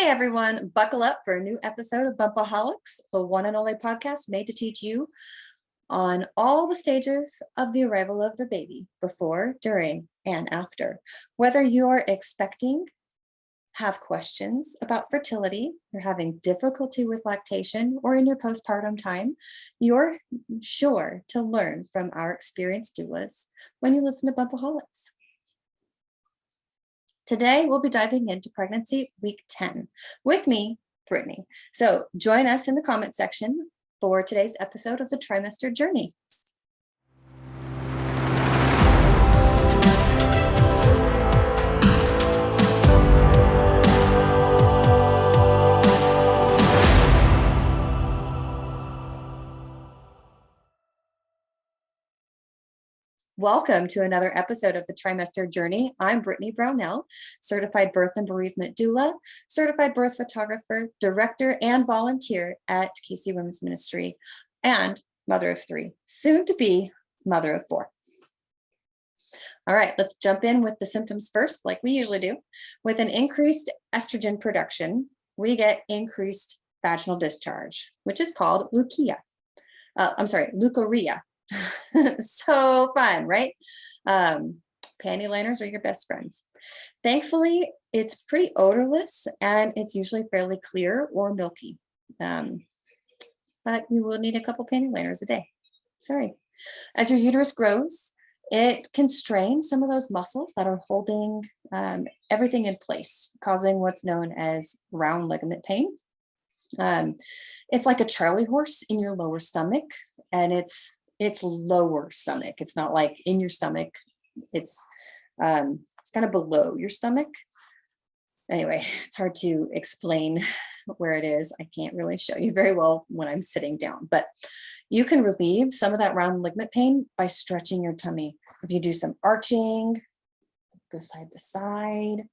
Hey everyone, buckle up for a new episode of Bumpaholics, the one and only podcast made to teach you on all the stages of the arrival of the baby, before, during, and after. Whether you're expecting, have questions about fertility, you're having difficulty with lactation, or in your postpartum time, you're sure to learn from our experienced doulas when you listen to Bumpaholics. Today, we'll be diving into pregnancy week 10 with me, Brittany. So join us in the comment section for today's episode of the Trimester Journey. Welcome to another episode of the Trimester Journey. I'm Brittany Brownell, certified birth and bereavement doula, certified birth photographer, director, and volunteer at Casey Women's Ministry, and mother of 3, soon to be mother of 4. All right, let's jump in with the symptoms first, like we usually do. With an increased estrogen production, we get increased vaginal discharge, which is called leukorrhea. So fun, right? Panty liners are your best friends. Thankfully, it's pretty odorless and it's usually fairly clear or milky. But you will need a couple panty liners a day. Sorry. As your uterus grows, it can strain some of those muscles that are holding everything in place, causing what's known as round ligament pain. It's like a Charlie horse in your lower stomach, and it's lower stomach. It's not like in your stomach. It's kind of below your stomach. Anyway, it's hard to explain where it is. I can't really show you very well when I'm sitting down, but you can relieve some of that round ligament pain by stretching your tummy. If you do some arching, go side to side,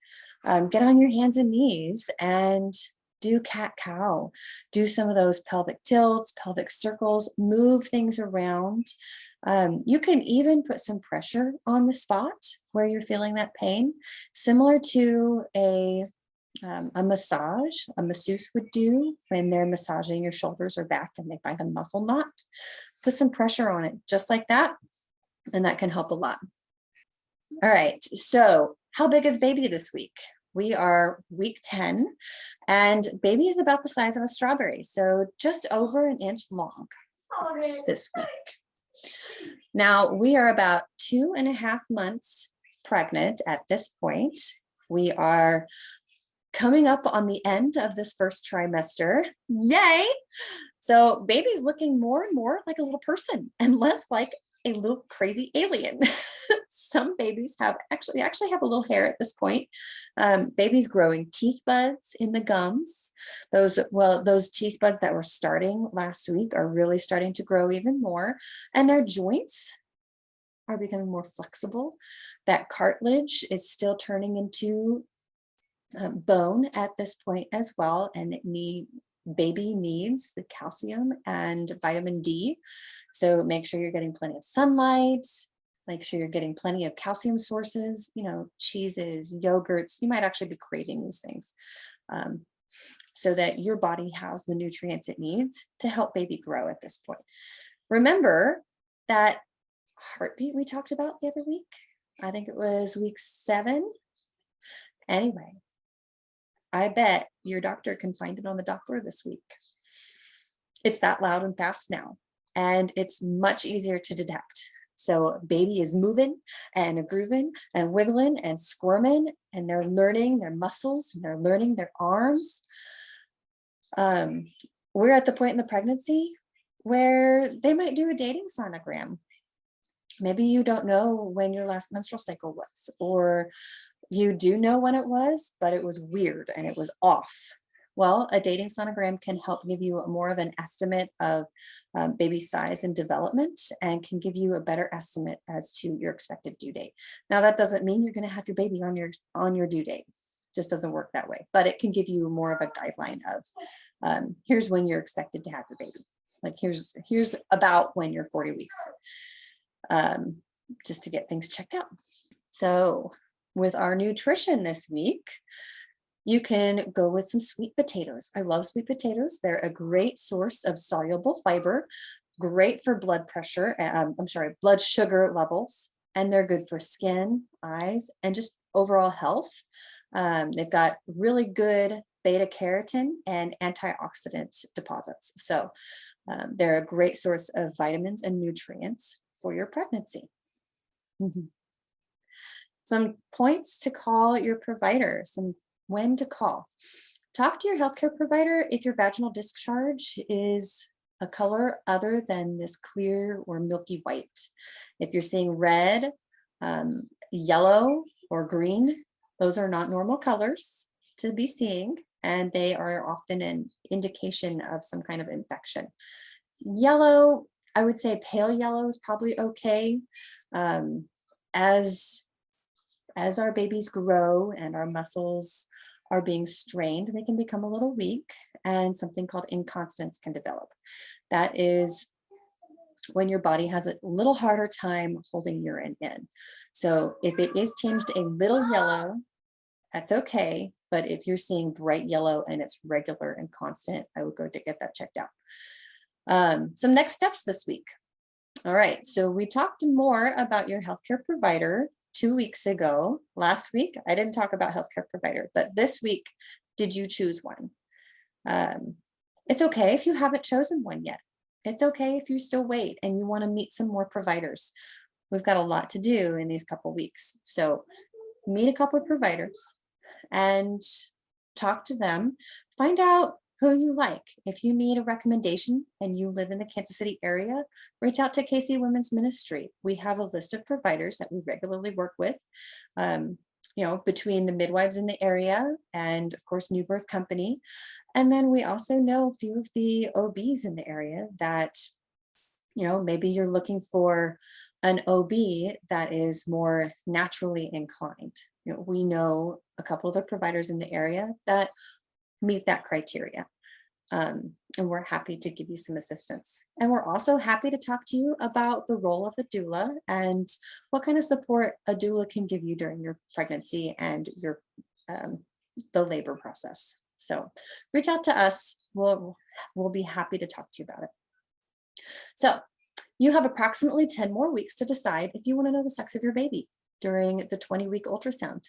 get on your hands and knees and do cat-cow, do some of those pelvic tilts, pelvic circles, move things around. You can even put some pressure on the spot where you're feeling that pain, similar to a massage a masseuse would do when they're massaging your shoulders or back and they find a muscle knot. Put some pressure on it, just like that, and that can help a lot. All right, so how big is baby this week? We are week 10, and baby is about the size of a strawberry, so just over an inch long this week. Now, we are about 2.5 months pregnant at this point. We are coming up on the end of this first trimester. Yay! So baby's looking more and more like a little person and less like a little crazy alien. Some babies actually have a little hair at this point. Babies growing teeth buds in the gums. Those teeth buds that were starting last week are really starting to grow even more, and their joints are becoming more flexible. That cartilage is still turning into bone at this point as well, and baby needs the calcium and vitamin D. So make sure you're getting plenty of sunlight. Make sure you're getting plenty of calcium sources, cheeses, yogurts. You might actually be craving these things, so that your body has the nutrients it needs to help baby grow at this point. Remember that heartbeat we talked about the other week? I think it was week 7. Anyway, I bet your doctor can find it on the Doppler this week. It's that loud and fast now, and it's much easier to detect. So baby is moving and grooving and wiggling and squirming, and they're learning their muscles and they're learning their arms. We're at the point in the pregnancy where they might do a dating sonogram. Maybe you don't know when your last menstrual cycle was, or you do know when it was, but it was weird and it was off. Well, a dating sonogram can help give you more of an estimate of baby size and development, and can give you a better estimate as to your expected due date. Now, that doesn't mean you're going to have your baby on your due date. Just doesn't work that way, but it can give you more of a guideline of here's when you're expected to have your baby. Like here's about when you're 40 weeks, just to get things checked out. So with our nutrition this week, You can go with some sweet potatoes. I love sweet potatoes. They're a great source of soluble fiber, great for blood pressure, blood sugar levels, and they're good for skin, eyes, and just overall health. They've got really good beta carotene and antioxidant deposits. So they're a great source of vitamins and nutrients for your pregnancy. Mhm. Some points to call your provider, some when to call. Talk to your healthcare provider if your vaginal discharge is a color other than this clear or milky white. If you're seeing red, yellow, or green, those are not normal colors to be seeing, and they are often an indication of some kind of infection. Yellow, I would say pale yellow is probably okay. As our babies grow and our muscles are being strained, they can become a little weak, and something called incontinence can develop. That is when your body has a little harder time holding urine in. So if it is tinged a little yellow, that's okay. But if you're seeing bright yellow and it's regular and constant, I would go to get that checked out. Some next steps this week. All right, so we talked more about your healthcare provider 2 weeks ago. Last week, I didn't talk about healthcare provider, but this week, did you choose one? It's okay if you haven't chosen one yet. It's okay if you still wait and you want to meet some more providers. We've got a lot to do in these couple weeks. So meet a couple of providers and talk to them. Find out who you like. If you need a recommendation and you live in the Kansas City area, reach out to KC Women's Ministry. We have a list of providers that we regularly work with, between the midwives in the area and, of course, New Birth Company. And then we also know a few of the OBs in the area that, maybe you're looking for an OB that is more naturally inclined. We know a couple of the providers in the area that meet that criteria. And we're happy to give you some assistance. And we're also happy to talk to you about the role of a doula and what kind of support a doula can give you during your pregnancy and your the labor process. So reach out to us. We'll be happy to talk to you about it. So you have approximately 10 more weeks to decide if you want to know the sex of your baby during the 20-week ultrasound.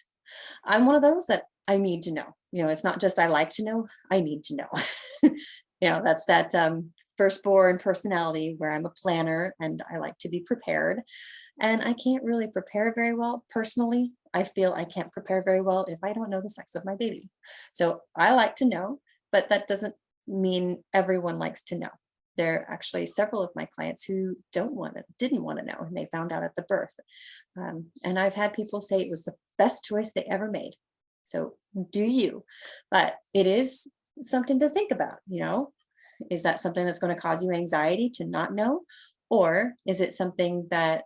I'm one of those that I need to know. It's not just I like to know, I need to know. That's that firstborn personality where I'm a planner and I like to be prepared. And I can't really prepare very well. Personally, I feel I can't prepare very well if I don't know the sex of my baby. So I like to know, but that doesn't mean everyone likes to know. There are actually several of my clients who didn't want to know, and they found out at the birth. And I've had people say it was the best choice they ever made. So do you, but it is something to think about, is that something that's going to cause you anxiety to not know? Or is it something that,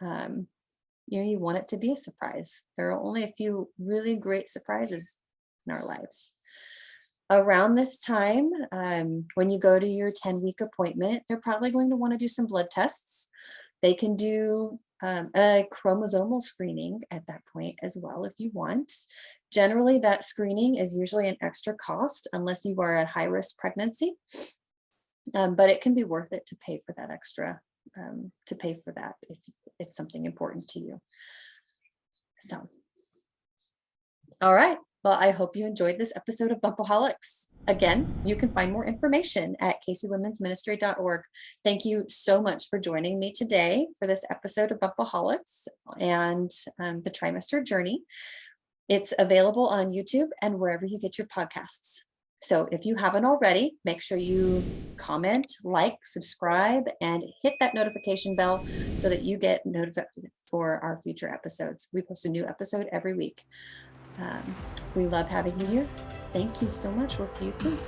you want it to be a surprise? There are only a few really great surprises in our lives. Around this time, when you go to your 10-week appointment, they're probably going to want to do some blood tests. They can do a chromosomal screening at that point as well if you want. Generally, that screening is usually an extra cost unless you are at high-risk pregnancy, but it can be worth it to pay for that extra, if it's something important to you. So, all right. Well, I hope you enjoyed this episode of Bumpaholics. Again, you can find more information at kcwomensministry.org. Thank you so much for joining me today for this episode of Bumpaholics and the Trimester Journey. It's available on YouTube and wherever you get your podcasts. So if you haven't already, make sure you comment, like, subscribe, and hit that notification bell so that you get notified for our future episodes. We post a new episode every week. We love having you here. Thank you so much. We'll see you soon.